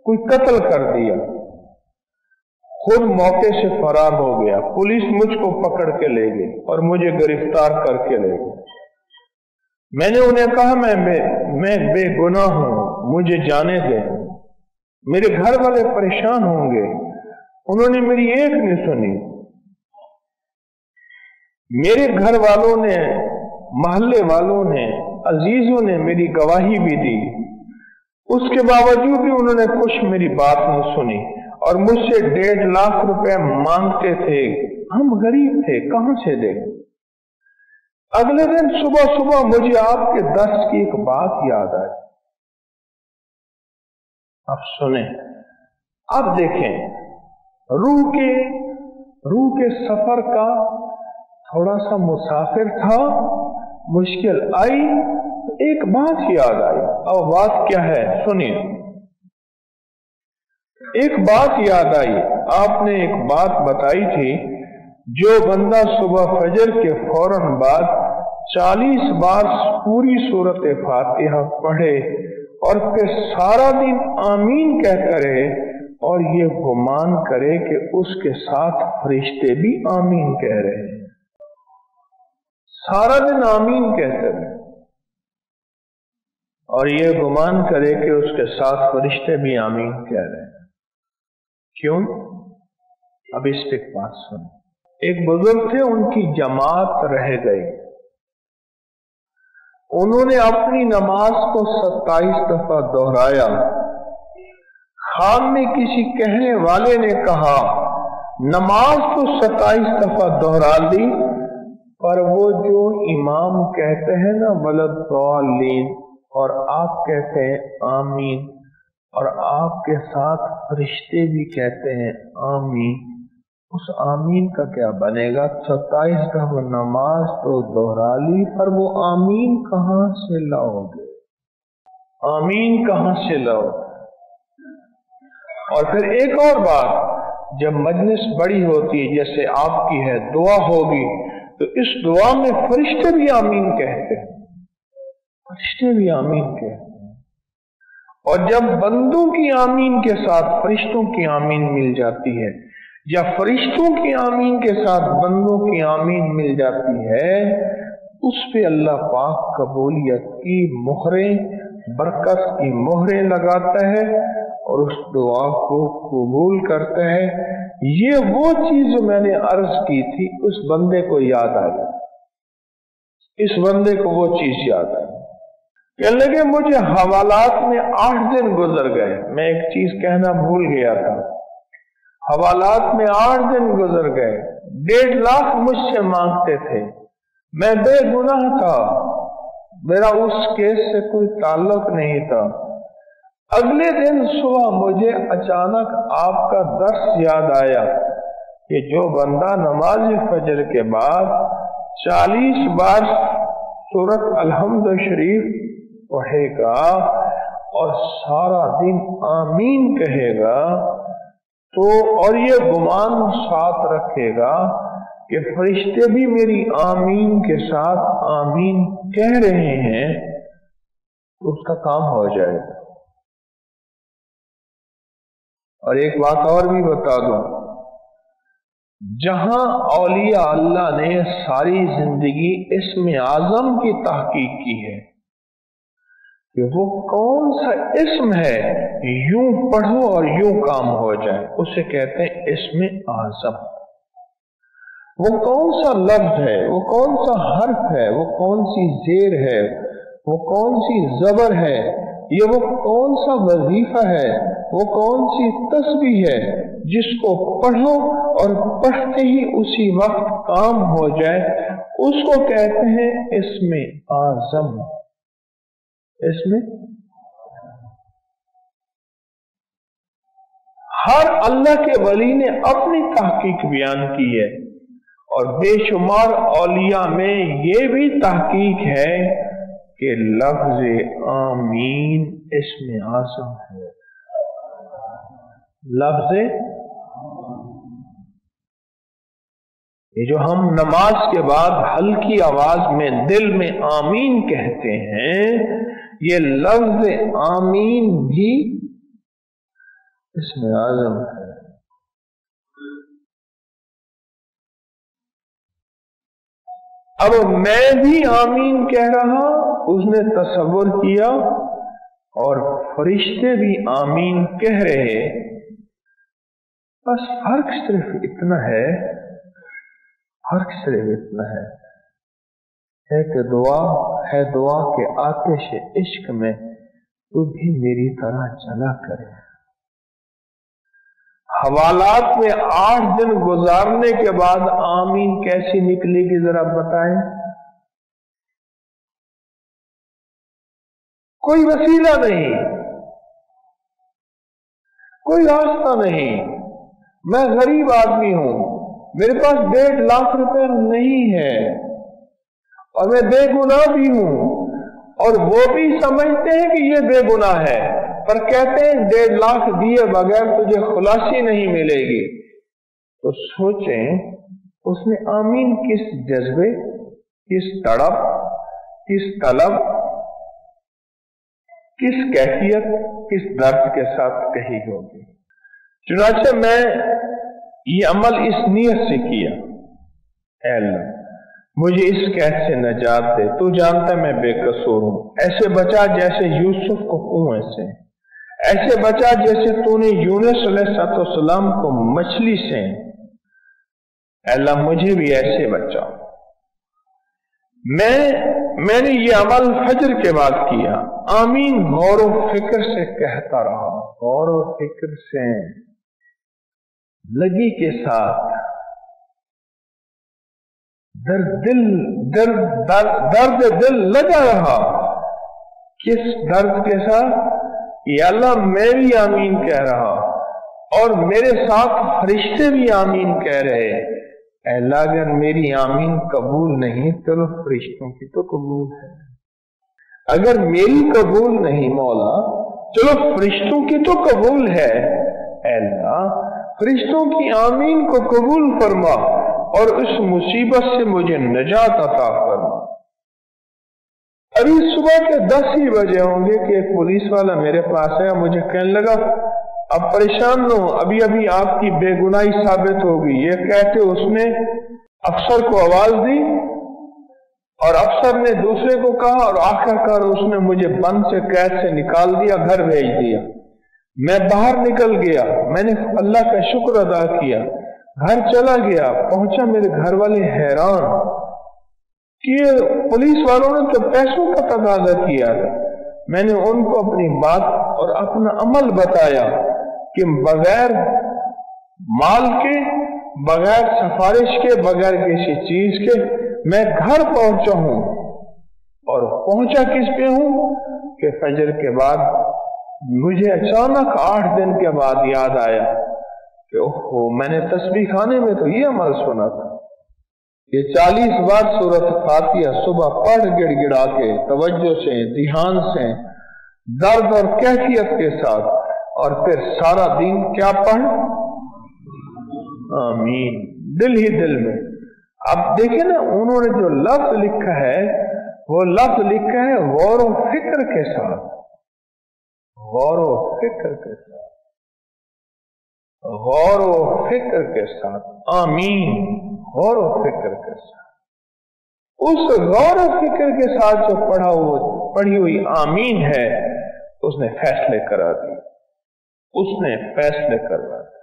کوئی قتل کر دیا، خود موقع سے فرار ہو گیا، پولیس مجھ کو پکڑ کے لے گئی اور مجھے گرفتار کر کے لے گئی۔ میں نے انہیں کہا میں بے گناہ ہوں، مجھے جانے دیں، میرے گھر والے پریشان ہوں گے۔ انہوں نے میری ایک نہیں سنی۔ میرے گھر والوں نے، محلے والوں نے، عزیزوں نے میری گواہی بھی دی، اس کے باوجود بھی انہوں نے کچھ میری بات نہیں سنی اور مجھ سے 1.5 لاکھ روپے مانگتے تھے۔ ہم غریب تھے، کہاں سے دیں؟ اگلے دن صبح صبح مجھے آپ کے درس کی ایک بات یاد آئی۔ اب سنیں، اب دیکھیں، روح کے سفر کا تھوڑا سا مسافر تھا، مشکل آئی، ایک بات یاد آئی۔ اب بات کیا ہے سنیے۔ ایک بات یاد آئی، آپ نے ایک بات بتائی تھی، جو بندہ صبح فجر کے فوراً بعد 40 بار پوری سورت فاتحہ پڑھے اور پھر سارا دن آمین کہتا رہے اور یہ گمان کرے کہ اس کے ساتھ فرشتے بھی آمین کہہ رہے ہیں، سارا دن آمین کہتے رہے اور یہ گمان کرے کہ اس کے ساتھ فرشتے بھی آمین کہہ رہے ہیں، کیوں؟ اب اس پہ ایک بات سن۔ ایک بزرگ تھے، ان کی جماعت رہ گئی، انہوں نے اپنی نماز کو 27 دفعہ دہرایا۔ خان میں کسی کہنے والے نے کہا نماز تو 27 دفعہ دہرا دی، پر وہ جو امام کہتے ہیں نا ولضالین اور آپ کہتے ہیں آمین اور آپ کے ساتھ فرشتے بھی کہتے ہیں آمین، اس آمین کا کیا بنے گا؟ 27 دفعہ نماز تو دہرا لی، پر وہ آمین کہاں سے لاؤ گے؟ آمین کہاں سے لاؤ؟ اور پھر ایک اور بات، جب مجلس بڑی ہوتی ہے جیسے آپ کی ہے، دعا ہوگی تو اس دعا میں فرشتے بھی آمین کہتے ہیں، فرشتے بھی آمین کہتے ہیں، اور جب بندوں کی آمین کے ساتھ فرشتوں کی آمین مل جاتی ہے یا فرشتوں کی آمین کے ساتھ بندوں کی آمین مل جاتی ہے، اس پہ اللہ پاک قبولیت کی مہریں، برکت کی مہریں لگاتا ہے اور اس دعا کو قبول کرتا ہے۔ یہ وہ چیز جو میں نے عرض کی تھی، اس بندے کو یاد آئی، اس بندے کو وہ چیز یاد آئی۔ کہنے لگے مجھے حوالات میں 8 دن گزر گئے، میں ایک چیز کہنا بھول گیا تھا، حوالات میں 8 دن گزر گئے، 1.5 لاکھ مجھ سے مانگتے تھے، میں بے گناہ تھا، میرا اس کیس سے کوئی تعلق نہیں تھا۔ اگلے دن صبح مجھے اچانک آپ کا درس یاد آیا کہ جو بندہ نماز فجر کے بعد 40 بار سورۃ الحمد شریف پڑھے گا اور سارا دن آمین کہے گا تو، اور یہ گمان ساتھ رکھے گا کہ فرشتے بھی میری آمین کے ساتھ آمین کہہ رہے ہیں، تو اس کا کام ہو جائے گا۔ اور ایک بات اور بھی بتا دوں، جہاں اولیاء اللہ نے ساری زندگی اسم اعظم کی تحقیق کی ہے کہ وہ کون سا اسم ہے یوں پڑھو اور یوں کام ہو جائے، اسے کہتے ہیں اسم اعظم۔ وہ کون سا لفظ ہے، وہ کون سا حرف ہے، وہ کون سی زیر ہے، وہ کون سی زبر ہے، یہ وہ کون سا وظیفہ ہے، وہ کون سی تسبیح ہے جس کو پڑھو اور پڑھتے ہی اسی وقت کام ہو جائے، اس کو کہتے ہیں اسم اعظم۔ اسم ہر اللہ کے ولی نے اپنی تحقیق بیان کی ہے، اور بے شمار اولیاء میں یہ بھی تحقیق ہے کہ لفظ آمین اسم اعظم ہے۔ لفظ یہ جو ہم نماز کے بعد ہلکی آواز میں دل میں آمین کہتے ہیں، یہ لفظ آمین بھی اسم اعظم ہے۔ اب میں بھی آمین کہہ رہا، اس نے تصور کیا، اور فرشتے بھی آمین کہہ رہے، بس فرق صرف اتنا ہے، کہ دعا کے آتش عشق میں تو بھی میری طرح چلا کرے۔ حوالات میں 8 دن گزارنے کے بعد آمین کیسی نکلے گی ذرا بتائیں؟ کوئی وسیلہ نہیں، کوئی راستہ نہیں، میں غریب آدمی ہوں، میرے پاس 1.5 لاکھ روپے نہیں ہے، اور میں بے گناہ بھی ہوں، اور وہ بھی سمجھتے ہیں کہ یہ بے گناہ ہے، پر کہتے ہیں 1.5 لاکھ دیے بغیر تجھے خلاصی نہیں ملے گی۔ تو سوچیں اس نے آمین کس جذبے، کس تڑپ، کس طلب، کس کیفیت، کس درد کے ساتھ کہی ہوگی۔ چنانچہ میں یہ عمل اس نیت سے کیا، اے اللہ مجھے اس قید سے نجات دے، تو جانتا میں بے قصور ہوں، ایسے بچا جیسے یوسف کو کنویں سے، ایسے بچا جیسے تو نے یونس علیہ السلام کو مچھلی سے، اے اللہ مجھے بھی ایسے بچا۔ میں نے یہ عمل فجر کے بعد کیا، آمین غور و فکر سے کہتا رہا، غور و فکر سے، لگی کے ساتھ، درد دل لگا رہا۔ کس درد کے ساتھ؟ یا اللہ میں بھی آمین کہہ رہا، اور میرے ساتھ فرشتے بھی آمین کہہ رہے۔ اے اللہ اگر میری آمین قبول نہیں تو فرشتوں کی تو قبول ہے، اگر میری قبول نہیں مولا چلو فرشتوں کی تو قبول ہے۔ اے اللہ فرشتوں کی آمین کو قبول فرما، اور اس مصیبت سے مجھے نجات عطا فرما۔ ابھی صبح کے 10 ہی بجے ہوں گے کہ ایک پولیس والا میرے پاس ہے، مجھے کہنے لگا اب پریشان نہ ہو، ابھی آپ کی بے گناہی ثابت ہوگی۔ یہ کہتے اس نے افسر کو آواز دی، اور افسر نے دوسرے کو کہا، اور آخرکار اس نے مجھے بند سے قید سے نکال دیا، گھر بھیج دیا۔ میں باہر نکل گیا، میں نے اللہ کا شکر ادا کیا، گھر چلا گیا، پہنچا میرے گھر والے حیران کہ پولیس والوں نے تو پیسوں کا تقاضا کیا۔ میں نے ان کو اپنی بات اور اپنا عمل بتایا کہ بغیر مال کے، بغیر سفارش کے، بغیر کسی چیز کے میں گھر پہنچا ہوں، اور پہنچا کس پہ ہوں کہ فجر کے بعد مجھے اچانک 8 دن کے بعد یاد آیا کہ اوہو میں نے تسبیح خانے میں تو یہ عمل سنا تھا، یہ 40 بار سورۃ فاتحہ صبح پڑھ گڑ گڑا کے توجہ سے، دھیان سے، درد اور کیفیت کے ساتھ، اور پھر سارا دن کیا پڑھ؟ آمین، دل ہی دل میں۔ اب دیکھیں نا انہوں نے جو لفظ لکھا ہے وہ لفظ لکھا ہے غور و فکر کے ساتھ، غور و فکر کے ساتھ، غور و فکر کے ساتھ، آمین، غور و فکر کے ساتھ۔ اس غور و فکر کے ساتھ جو پڑھی ہوئی آمین ہے، اس نے فیصلے کرا دی، اس نے فیصلے کروا دی۔